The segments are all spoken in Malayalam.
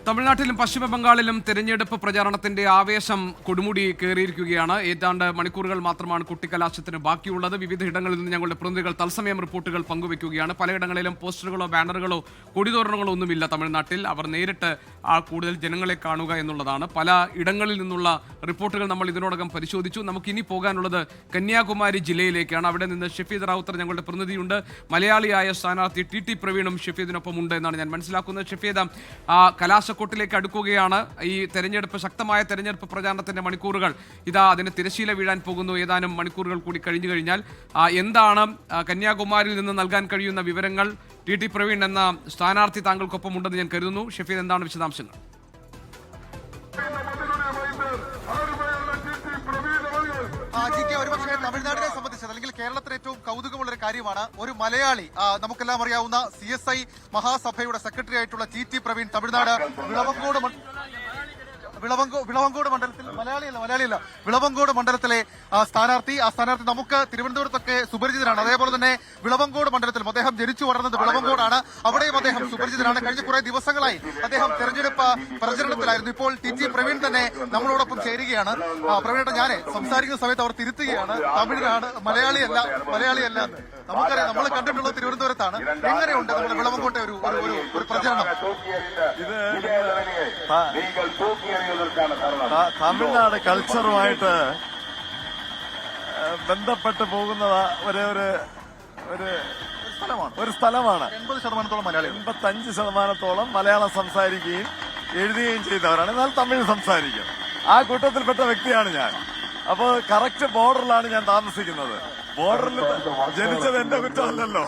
തമിഴ്നാട്ടിലും പശ്ചിമ ബംഗാളിലും തെരഞ്ഞെടുപ്പ് പ്രചാരണത്തിന്റെ ആവേശം കൊടുമുടി കയറിയിരിക്കുകയാണ്. ഏതാണ്ട് മണിക്കൂറുകൾ മാത്രമാണ് കുട്ടിക്കലാശത്തിന് ബാക്കിയുള്ളത്. വിവിധ ഇടങ്ങളിൽ നിന്ന് ഞങ്ങളുടെ പ്രതിനിധികൾ തത്സമയം റിപ്പോർട്ടുകൾ പങ്കുവയ്ക്കുകയാണ്. പലയിടങ്ങളിലും പോസ്റ്ററുകളോ ബാനറുകളോ കൊടിതോരണങ്ങളോ ഒന്നുമില്ല തമിഴ്നാട്ടിൽ. അവർ നേരിട്ട് കൂടുതൽ ജനങ്ങളെ കാണുക എന്നുള്ളതാണ്. പല ഇടങ്ങളിൽ നിന്നുള്ള റിപ്പോർട്ടുകൾ നമ്മൾ ഇതിനോടകം പരിശോധിച്ചു. നമുക്കിനി പോകാനുള്ളത് കന്യാകുമാരി ജില്ലയിലേക്കാണ്. അവിടെ നിന്ന് ഷഫീദ് റാവുത്തർ ഞങ്ങളുടെ പ്രതിനിധിയുണ്ട്. മലയാളിയായ സ്ഥാനാർത്ഥി ടി പ്രവീണും ഷഫീദിനൊപ്പം ഉണ്ട് എന്നാണ് ഞാൻ മനസ്സിലാക്കുന്നത്. ഷഫീദ്, കലാശക്കൊട്ടിലേക്ക് അടുക്കുകയാണ്. ഈ ശക്തമായ തെരഞ്ഞെടുപ്പ് പ്രചാരണത്തിന്റെ മണിക്കൂറുകൾ അതിന് തിരശീല വീഴാൻ പോകുന്നു. ഏതാനും മണിക്കൂറുകൾ കൂടി കഴിഞ്ഞു കഴിഞ്ഞാൽ എന്താണ് കന്യാകുമാരിയിൽ നിന്ന് നൽകാൻ കഴിയുന്ന വിവരങ്ങൾ? ടി പ്രവീൺ എന്ന സ്ഥാനാർത്ഥി താങ്കൾക്കൊപ്പം ഉണ്ടെന്ന് ഞാൻ കരുതുന്നു. ഷഫീദ്, എന്താണ് വിശദാംശങ്ങൾ? ഒരുപക്ഷെ തമിഴ്നാടിനെ സംബന്ധിച്ചത് അല്ലെങ്കിൽ കേരളത്തിന് ഏറ്റവും കൗതുകമുള്ളൊരു കാര്യമാണ്, ഒരു മലയാളി, നമുക്കെല്ലാം അറിയാവുന്ന CSI മഹാസഭയുടെ സെക്രട്ടറി ആയിട്ടുള്ള ടി പ്രവീൺ തമിഴ്നാട് വിളവങ്കോട് മണ്ഡലത്തിൽ മലയാളിയല്ല വിളവങ്കോട് മണ്ഡലത്തിലെ സ്ഥാനാർത്ഥി. ആ സ്ഥാനാർത്ഥി നമുക്ക് തിരുവനന്തപുരത്തൊക്കെ സുപരിചിതനാണ്. അതേപോലെ തന്നെ വിളവങ്കോട് മണ്ഡലത്തിലും അദ്ദേഹം ജനിച്ചു വളർന്നത് വിളവങ്കോടാണ്. അവിടെയും അദ്ദേഹം സുപരിചിതനാണ്. കഴിഞ്ഞ കുറെ ദിവസങ്ങളായി അദ്ദേഹം തെരഞ്ഞെടുപ്പ് പ്രചരണത്തിലായിരുന്നു. ഇപ്പോൾ ടി പ്രവീൺ തന്നെ നമ്മളോടൊപ്പം ചേരുകയാണ്. പ്രവീണ, ഞാൻ സംസാരിക്കുന്ന സമയത്ത് അവർ തിരുത്തുകയാണ്, തമിഴിനാണ്, മലയാളിയല്ല. നമുക്കറിയാം, നമ്മൾ കണ്ടിട്ടുള്ളത് തിരുവനന്തപുരത്താണ്. എങ്ങനെയുണ്ട് നമ്മുടെ വിളവങ്കോട്ടെ ഒരു പ്രചരണം? ഇത് തമിഴ്നാട് കൾച്ചറുമായിട്ട് ബന്ധപ്പെട്ട് പോകുന്ന ഒരു സ്ഥലമാണ്. 85% മലയാളം സംസാരിക്കുകയും എഴുതുകയും ചെയ്യുന്നവരാണ്. എന്നാൽ തമിഴ് സംസാരിക്കും. ആ കൂട്ടത്തിൽപ്പെട്ട വ്യക്തിയാണ് ഞാൻ. അപ്പോൾ കറക്റ്റ് ബോർഡറിലാണ് ഞാൻ താമസിക്കുന്നത്. ബോർഡറിൽ ജനിച്ചത് എന്റെ കുറ്റമല്ലല്ലോ.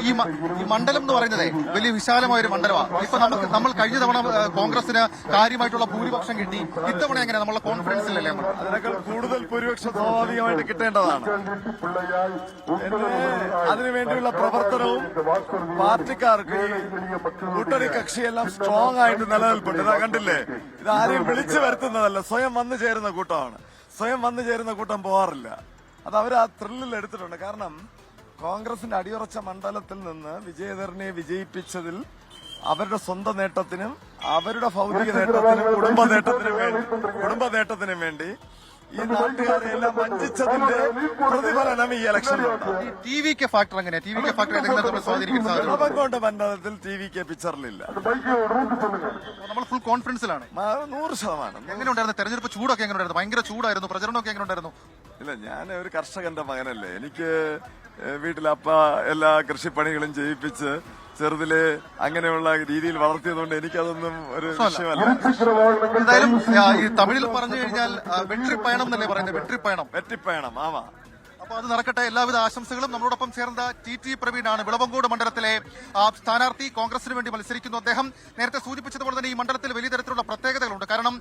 ഈ മണ്ഡലം എന്ന് പറയുന്നത് വലിയ വിശാലമായ ഒരു മണ്ഡലമാണ്. ഇപ്പൊ നമ്മൾ കഴിഞ്ഞ തവണ കോൺഗ്രസിന് കാര്യമായിട്ടുള്ള ഭൂരിപക്ഷം കിട്ടി. ഇത്തവണ എങ്ങനെ നമ്മളെ കോൺഫിഡൻസിലല്ലേ? അതിനേക്കാൾ കൂടുതൽ ഭൂരിപക്ഷം സ്വാഭാവികമായിട്ട് കിട്ടേണ്ടതാണ്. അതിനുവേണ്ടിയുള്ള പ്രവർത്തനവും പാർട്ടിക്കാർക്ക് കൂട്ടണി കക്ഷിയെല്ലാം സ്ട്രോങ് ആയിട്ട് നിലനിൽപ്പുണ്ട്. ഇതാ കണ്ടില്ലേ, ഇത് ആരെയും വിളിച്ചു വരുത്തുന്നതല്ല, സ്വയം വന്നു ചേരുന്ന കൂട്ടമാണ്. സ്വയം വന്നു ചേരുന്ന കൂട്ടം പോകാറില്ല. അത് അവർ ആ ത്രില്ലിൽ എടുത്തിട്ടുണ്ട്. കാരണം കോൺഗ്രസിന്റെ അടിയുറച്ച മണ്ഡലത്തിൽ നിന്ന് വിജയധരനെ വിജയിപ്പിച്ചതിൽ അവരുടെ സ്വന്തം നേട്ടത്തിനും അവരുടെ ഭൗതിക നേട്ടത്തിനും കുടുംബ നേട്ടത്തിനും വേണ്ടി ഈ നാട്ടുകാരെ എല്ലാം വഞ്ചിച്ചതിന്റെ പ്രതിഫലനം ഈ ഇലക്ഷനിലുണ്ട്. ഫാക്ടർ എങ്ങനെയാ? വിളവങ്കോട് മണ്ഡലത്തിൽ TVK പിക്ചറിലില്ല. നമ്മൾ ഫുൾ കോൺഫിഡൻസിലാണ്. 100%. എങ്ങനെയുണ്ടായിരുന്നു തെരഞ്ഞെടുപ്പ്? ചൂടൊക്കെ എങ്ങനെയുണ്ടായിരുന്നു? ഭയങ്കര ചൂടായിരുന്നു. പ്രചരണമൊക്കെ എങ്ങനെയുണ്ടായിരുന്നു? ഇല്ല, ഞാൻ ഒരു കർഷകന്റെ മകനല്ലേ. എനിക്ക് വീട്ടിലപ്പ എല്ലാ കൃഷിപ്പണികളും ചെയ്യിപ്പിച്ച് ചെറുതില് അങ്ങനെയുള്ള രീതിയിൽ വളർത്തിയതുകൊണ്ട് എനിക്കതൊന്നും ഒരു വിഷയമല്ല. എന്തായാലും ഈ തമിഴിൽ പറഞ്ഞു കഴിഞ്ഞാൽ വെട്രിപ്പയണം എന്നല്ലേ പറയുന്നത്? വെട്രിപ്പയണം ആവാ. അപ്പൊ അത് നടക്കട്ടെ. എല്ലാവിധ ആശംസകളും. നമ്മളോടൊപ്പം ചേർന്ന ടി പ്രവീണാണ്, വിളവങ്കോട് മണ്ഡലത്തിലെ സ്ഥാനാർത്ഥി. കോൺഗ്രസിന് വേണ്ടി മത്സരിക്കുന്നു അദ്ദേഹം. നേരത്തെ സൂചിപ്പിച്ചതുപോലെ തന്നെ ഈ മണ്ഡലത്തിൽ വലിയ തരത്തിലുള്ള പ്രത്യേകതകളുണ്ട്. കാരണം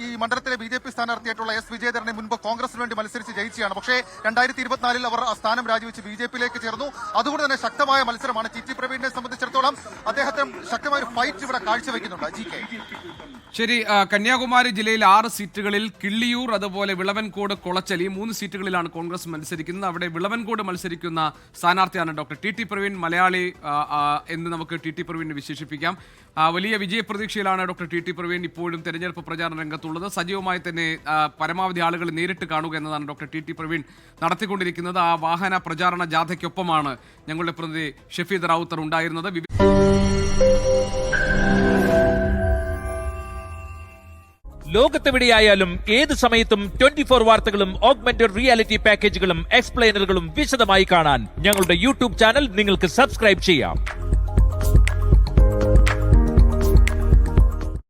ഈ മണ്ഡലത്തിലെ BJP സ്ഥാനാർത്ഥിയായിട്ടുള്ള വിജയധരനെ മുൻപ് കോൺഗ്രസിന് വേണ്ടി മത്സരിച്ച് ജയിച്ചാണ്. പക്ഷേ 2024 അവർ ആ സ്ഥാനം രാജിവെച്ച് BJPയിലേക്ക് ചേർന്നു. അതുകൊണ്ട് തന്നെ ശക്തമായ മത്സരമാണ്. ടി പ്രവീണിനെ സംബന്ധിച്ചിടത്തോളം അദ്ദേഹത്തെ ശക്തമായ ഒരു ഫൈറ്റ് ഇവിടെ കാഴ്ചവെക്കുന്നുണ്ട്. GK ശരി, കന്യാകുമാരി ജില്ലയിൽ 6 സീറ്റുകളിൽ കിള്ളിയൂർ, അതുപോലെ വിളവൻകോട്, കൊളച്ചൽ, ഈ 3 സീറ്റുകളിലാണ് കോൺഗ്രസ് മത്സരിക്കുന്നത്. അവിടെ വിളവൻകോട് മത്സരിക്കുന്ന സ്ഥാനാർത്ഥിയാണ് ടി പ്രവീൺ. മലയാളി എന്ന് നമുക്ക് ടി പ്രവീണിനെ വിശേഷിപ്പിക്കാം. വലിയ വിജയപ്രതീക്ഷയിലാണ് ടി പ്രവീൺ ഇപ്പോഴും തെരഞ്ഞെടുപ്പ് പ്രചാരണ രംഗത്തുള്ളത്. സജീവമായി തന്നെ പരമാവധി ആളുകളെ നേരിട്ട് കാണുക എന്നതാണ് ടി പ്രവീൺ നടത്തിക്കൊണ്ടിരിക്കുന്നത്. ആ വാഹന പ്രചാരണ ജാഥയ്ക്കൊപ്പമാണ് ഞങ്ങളുടെ പ്രതിനിധി ഷഫീദ് റാവുത്തർ ഉണ്ടായിരുന്നത്. ലോകത്തെവിടെയായാലും ഏത് സമയത്തും 24 വാർത്തകളും ഓഗ്മെന്റഡ് റിയാലിറ്റി പാക്കേജുകളും എക്സ്പ്ലെയിനറുകളും വിശദമായി കാണാൻ ഞങ്ങളുടെ YouTube ചാനൽ നിങ്ങൾക്ക് സബ്സ്ക്രൈബ് ചെയ്യാം.